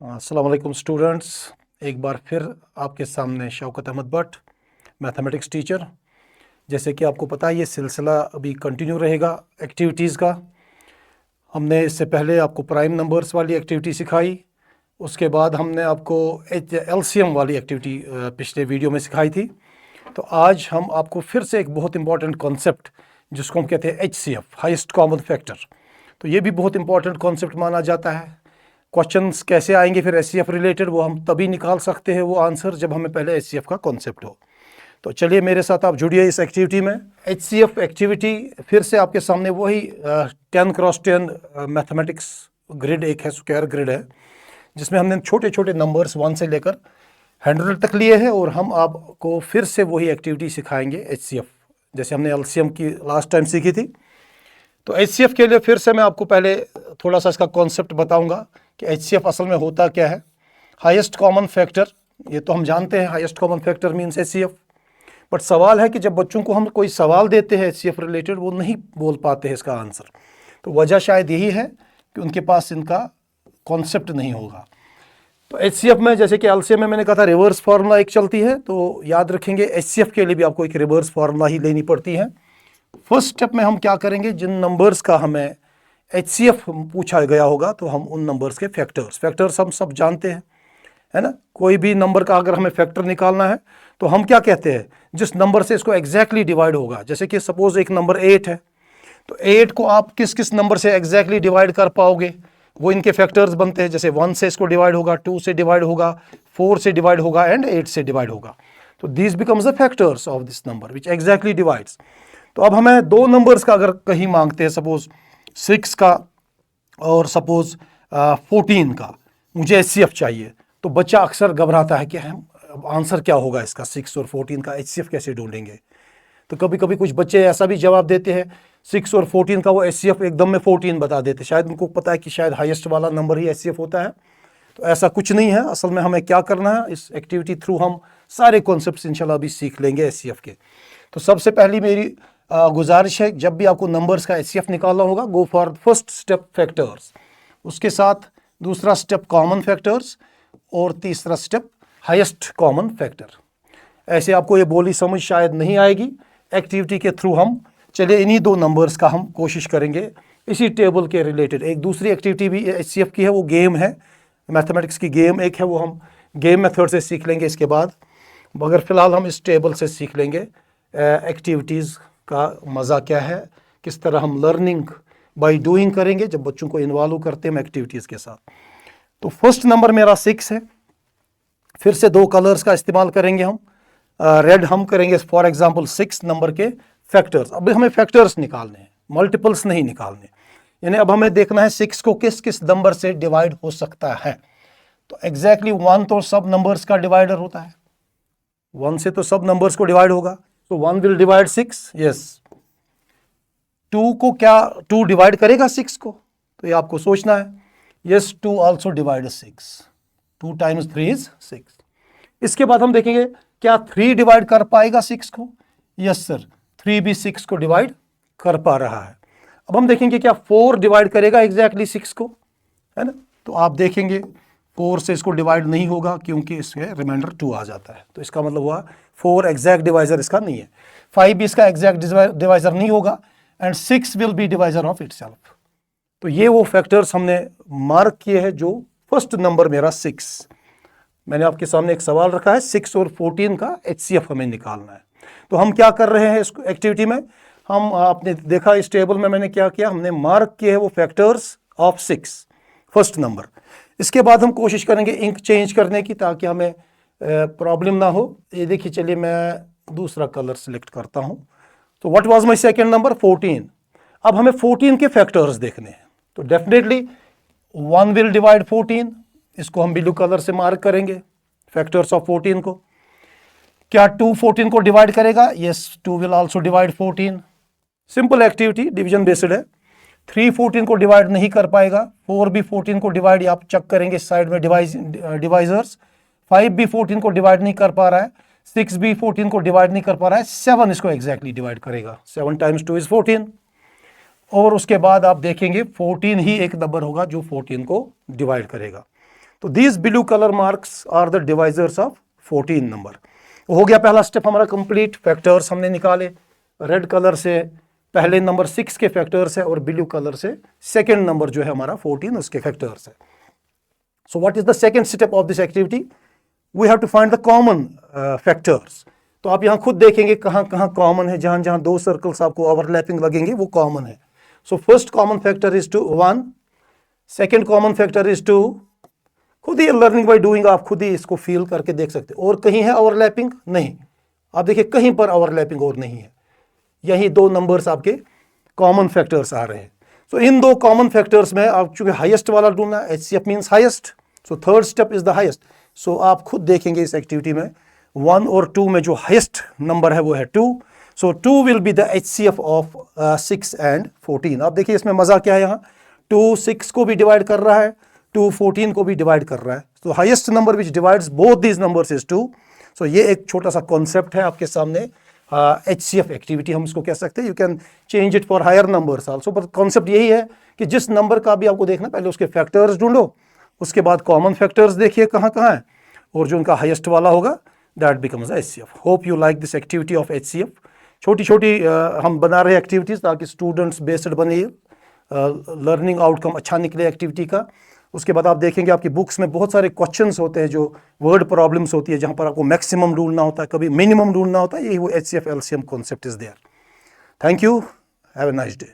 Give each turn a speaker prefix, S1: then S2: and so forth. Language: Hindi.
S1: अस्सलाम वालेकुम स्टूडेंट्स। एक बार फिर आपके सामने शौकत अहमद भट्ट, मैथमेटिक्स टीचर। जैसे कि आपको पता है ये सिलसिला अभी कंटिन्यू रहेगा एक्टिविटीज़ का। हमने इससे पहले आपको प्राइम नंबर्स वाली एक्टिविटी सिखाई, उसके बाद हमने आपको एलसीएम वाली एक्टिविटी पिछले वीडियो में सिखाई थी। तो आज हम आपको फिर से एक बहुत इंपॉर्टेंट कॉन्सेप्ट जिसको हम कहते हैं एचसीएफ, हाईएस्ट कॉमन फैक्टर, तो ये भी बहुत इंपॉर्टेंट कॉन्सेप्ट माना जाता है। क्वेश्चंस कैसे आएंगे फिर एचसीएफ रिलेटेड, वो हम तभी निकाल सकते हैं वो आंसर जब हमें पहले एचसीएफ का कॉन्सेप्ट हो। तो चलिए मेरे साथ आप जुड़िए इस एक्टिविटी में। एचसीएफ एक्टिविटी फिर से आपके सामने वही 10x10 मैथमेटिक्स ग्रिड एक है, स्क्वायर ग्रिड है, जिसमें हमने छोटे छोटे नंबर्स 1 से लेकर 100 तक लिए हैं और हम आपको फिर से वही एक्टिविटी सिखाएंगे एचसीएफ, जैसे हमने एलसीएम की लास्ट टाइम सीखी थी। तो एचसीएफ के लिए फिर से मैं आपको पहले थोड़ा सा इसका कॉन्सेप्ट बताऊंगा कि एचसीएफ असल में होता क्या है। हाईएस्ट कॉमन फैक्टर, ये तो हम जानते हैं, highest common factor means HCF. But सवाल है कि जब बच्चों को हम कोई सवाल देते हैं एचसीएफ रिलेटेड, वो नहीं बोल पाते हैं इसका आंसर। तो वजह शायद यही है कि उनके पास इनका कॉन्सेप्ट नहीं होगा। तो एचसीएफ में, जैसे कि एलसीएम में मैंने कहा था, रिवर्स फार्मूला एक चलती है, तो याद रखेंगे एचसीएफ के लिए भी आपको एक रिवर्स फार्मूला ही लेनी पड़ती है। फर्स्ट स्टेप में हम क्या करेंगे, जिन नंबर्स का हमें एचसीएफ पूछा गया होगा तो हम उन नंबर्स के फैक्टर्स हम सब जानते हैं, है ना। कोई भी नंबर का अगर हमें फैक्टर निकालना है तो हम क्या कहते हैं, जिस नंबर से इसको एग्जैक्टली डिवाइड होगा। जैसे कि सपोज एक नंबर 8 है, तो 8 को आप किस किस नंबर से एग्जैक्टली डिवाइड कर पाओगे, वो इनके फैक्टर्स बनते हैं। जैसे 1 से इसको डिवाइड होगा, 2 से डिवाइड होगा, 4 से डिवाइड होगा एंड 8 से डिवाइड होगा। तो this becomes the factors of this number which exactly divides. तो अब हमें दो नंबर्स का अगर कहीं मांगते हैं, सपोज 6 का और सपोज 14 का, मुझे एचसीएफ चाहिए, तो बच्चा अक्सर घबराता है कि हम आंसर क्या होगा इसका, 6 और 14 का एचसीएफ कैसे ढूंढेंगे। तो कभी कभी कुछ बच्चे ऐसा भी जवाब देते हैं 6 और 14 का, वो एचसीएफ एकदम में 14 बता देते, शायद उनको पता है कि शायद हाईएस्ट वाला नंबर ही एचसीएफ होता है। तो ऐसा कुछ नहीं है। असल में हमें क्या करना है, इस एक्टिविटी थ्रू हम सारे कॉन्सेप्ट्स इंशाल्लाह भी सीख लेंगे एचसीएफ के। तो सबसे पहली मेरी गुजारिश है, जब भी आपको नंबर्स का एचसीएफ निकालना होगा, go for first step factors, उसके साथ दूसरा स्टेप कॉमन फैक्टर्स और तीसरा स्टेप हाईएस्ट कॉमन फैक्टर। ऐसे आपको ये बोली समझ शायद नहीं आएगी। एक्टिविटी के थ्रू हम चलिए इन्हीं दो नंबर्स का हम कोशिश करेंगे इसी टेबल के रिलेटेड। एक दूसरी एक्टिविटी भी एचसीएफ की है, वो गेम है, मैथमेटिक्स की गेम एक है, वो हम गेम मेथड से सीख लेंगे इसके बाद। मगर फिलहाल हम इस टेबल से सीख लेंगे एक्टिविटीज़ का मज़ा क्या है, किस तरह हम लर्निंग बाय डूइंग करेंगे जब बच्चों को इन्वॉल्व करते हैं एक्टिविटीज़ के साथ। तो फर्स्ट नंबर मेरा 6 है। फिर से दो कलर्स का इस्तेमाल करेंगे हम। रेड हम करेंगे फॉर एग्जांपल 6 नंबर के फैक्टर्स। अब हमें फैक्टर्स निकालने हैं, मल्टीपल्स नहीं निकालने। यानी अब हमें देखना है 6 को किस किस नंबर से डिवाइड हो सकता है। तो एग्जैक्टली 1 तो सब नंबर्स का डिवाइडर होता है, 1 से तो सब नंबर्स को डिवाइड होगा, तो 1 विल डिवाइड 6, यस। 2 को क्या 2 डिवाइड करेगा 6 को, तो ये आपको सोचना है, yes 2 also divide 6, 2 times 3 is 6। इसके बाद हम देखेंगे क्या 3 डिवाइड कर पाएगा 6 को, यस सर 3 भी 6 को डिवाइड कर पा रहा है। अब हम देखेंगे क्या 4 डिवाइड करेगा एग्जैक्टली 6 को, है ना। तो आप देखेंगे 4 से इसको डिवाइड नहीं होगा क्योंकि इसमें रिमाइंडर 2 आ जाता है, तो इसका मतलब हुआ 4 एग्जैक्ट डिवाइजर इसका नहीं है। 5 भी इसका एग्जैक्ट डिवाइजर नहीं होगा and 6 will be divisor of itself. तो ये वो फैक्टर्स हमने मार्क किए हैं जो फर्स्ट नंबर मेरा 6। मैंने आपके सामने एक सवाल रखा है, 6 और 14 का एचसीएफ हमें निकालना है। तो हम क्या कर रहे हैं इस एक्टिविटी में, हम आपने देखा इस टेबल में मैंने क्या किया, हमने मार्क किए हैं वो फैक्टर्स ऑफ 6 फर्स्ट नंबर। इसके बाद हम कोशिश करेंगे इंक चेंज करने की ताकि हमें प्रॉब्लम ना हो। ये देखिए, चलिए मैं दूसरा कलर सिलेक्ट करता हूं। तो what was my second number 14। अब हमें 14 के फैक्टर्स देखने हैं, तो डेफिनेटली 1 विल डिवाइड 14, इसको हम ब्लू कलर से मार्क करेंगे फैक्टर्स ऑफ 14 को। क्या 2 14 को डिवाइड करेगा, yes 2 will also divide 14। Simple activity, division based है। 3 14 को डिवाइड नहीं कर पाएगा, 4 भी 14 को डिवाइड, आप चेक करेंगे साइड में डिवाइजर्स। 5 भी 14 को डिवाइड नहीं कर पा रहा है, 6 भी 14 को डिवाइड नहीं कर पा रहा है, 7 इसको एग्जैक्टली डिवाइड करेगा, 7 टाइम्स 2 इज 14। और उसके बाद आप देखेंगे 14 ही एक नंबर होगा जो 14 को डिवाइड करेगा। तो these blue colour marks are the divisors of 14 number. हो गया पहला स्टेप हमारा कंप्लीट, फैक्टर्स हमने निकाले। रेड कलर से पहले नंबर 6 के फैक्टर्स है और ब्लू कलर से सेकेंड नंबर जो है हमारा 14 उसके फैक्टर्स है। So what is the second step of this activity? We have to find the common factors. तो आप यहाँ खुद देखेंगे कहाँ कहाँ कॉमन है, जहाँ जहाँ दो सर्कल्स आपको ओवरलैपिंग लगेंगे वो कॉमन है। So first common factor is 1, second common factor is 2। खुद ही लर्निंग बाय डूइंग आप खुद ही इसको फील करके देख सकते हो। और कहीं है ओवरलैपिंग? नहीं। आप देखिए कहीं पर ओवरलैपिंग और नहीं है, यही दो नंबर्स आपके कॉमन फैक्टर्स आ रहे हैं। सो इन दो कॉमन फैक्टर्स में आप चूंकि हाईएस्ट वाला ढूंढना है, HCF means highest, so third step is the highest. सो आप खुद देखेंगे इस एक्टिविटी में 1 और 2 में जो हाईएस्ट नंबर है वो है 2। सो 2 will be the HCF of 6 and 14। आप देखिए इसमें मजा क्या है, यहाँ 2 6 को भी डिवाइड कर रहा है, 2 14 को भी डिवाइड कर रहा है। तो highest number which divides both these numbers is 2। सो ये एक छोटा सा कॉन्सेप्ट है आपके सामने, HCF एक्टिविटी हम इसको कह सकते हैं। You can change it for higher numbers also, पर कॉन्सेप्ट यही है कि जिस नंबर का भी आपको देखना, पहले उसके फैक्टर्स ढूंढो, उसके बाद कॉमन फैक्टर्स देखिए कहाँ कहाँ है, और जो उनका हाईएस्ट वाला होगा that becomes HCF। Hope you like this activity of HCF। छोटी छोटी हम बना रहे एक्टिविटीज़ ताकि स्टूडेंट्स बेस्ड बने, लर्निंग आउटकम अच्छा निकले एक्टिविटी का। उसके बाद आप देखेंगे आपकी बुक्स में बहुत सारे क्वेश्चंस होते हैं जो वर्ड प्रॉब्लम्स होती है, जहाँ पर आपको मैक्सिमम ढूंढना होता है, कभी मिनिमम ढूंढना होता है, यही वो HCF LCM concept is there. Thank you, have a nice day.